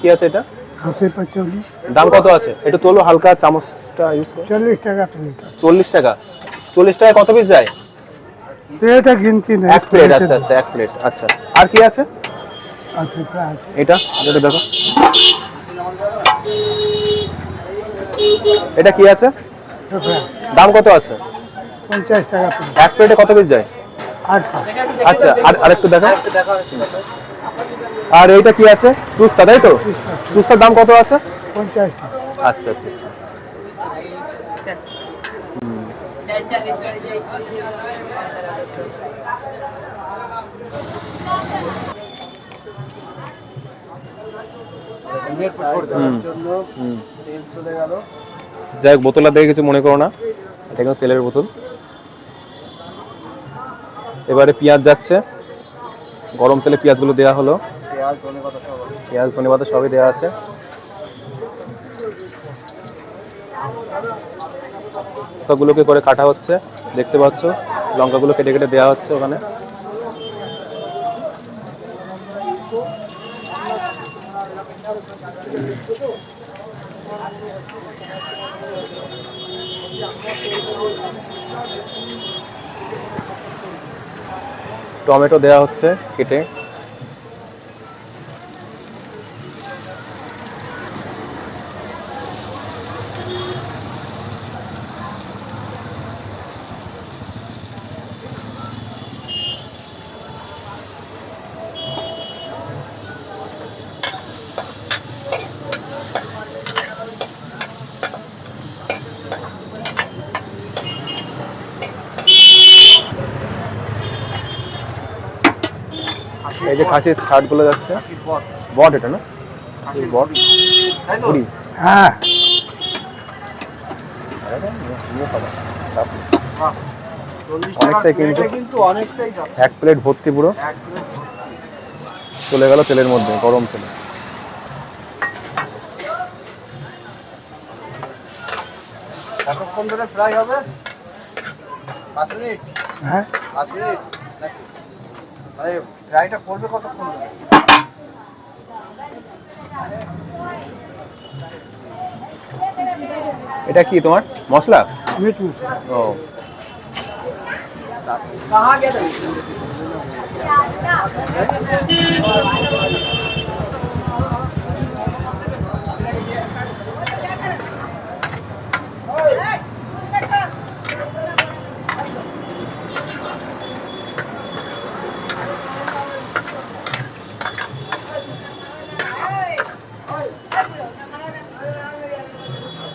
কি আছে এটা? হাসি পাচলি। দাম কত আছে? একটু তোলো হালকা, চামচটা ইউজ করো। 40 টাকা প্লেট। 40 টাকা। 40 টাকায় কত পিস যায়? এটা কিনছি না। এক প্লেট। আচ্ছা আচ্ছা, এক প্লেট। আচ্ছা, আর কি আছে? আর পিঁপড়া আছে। এটা এটা দেখো, এটা কি আছে? পিঁপড়া দাম কত আছে? 50 টাকা প্লেট। এক প্লেটে কত পিস যায়? 8 টা। আচ্ছা, আর আরেকটু দেখো। আর এইটা কি আছে? চুস্তা, তাই তো? চুস্তার দাম কত আছে? 50 টাকা। আচ্ছা আচ্ছা আচ্ছা। যাই হোক, বোতলটা দেখে কিছু মনে করো না, এটা কিন্তু তেলের বোতল। এবারে পেঁয়াজ যাচ্ছে, গরম তেলে পেঁয়াজগুলো দেওয়া হলো। পেঁয়াজ ধনেপাতা সবই দেওয়া আছে। লঙ্কাগুলোকে করে কাটা হচ্ছে, দেখতে পাচ্ছ, লঙ্কাগুলো কেটে কেটে দেওয়া হচ্ছে ওখানে। টমেটো দেওয়া হচ্ছে কেটে। এই যে খাসির ছাড়গুলো যাচ্ছে, বট এটা না? বট বুড়ি। হ্যাঁ, অনেকটাই কিন্তু এক প্লেট ভর্তি পুরো চলে গেল তেলের মধ্যে, গরম তেলে। কতক্ষণ ধরে ফ্রাই হবে? 5 মিনিট। হ্যাঁ, 5 মিনিট নাকি? মানে ফ্রাইটা করবে কতক্ষণ ধরে? এটা কি তোমার মশলা? মিট মশলা। ও, कहाँ गया था?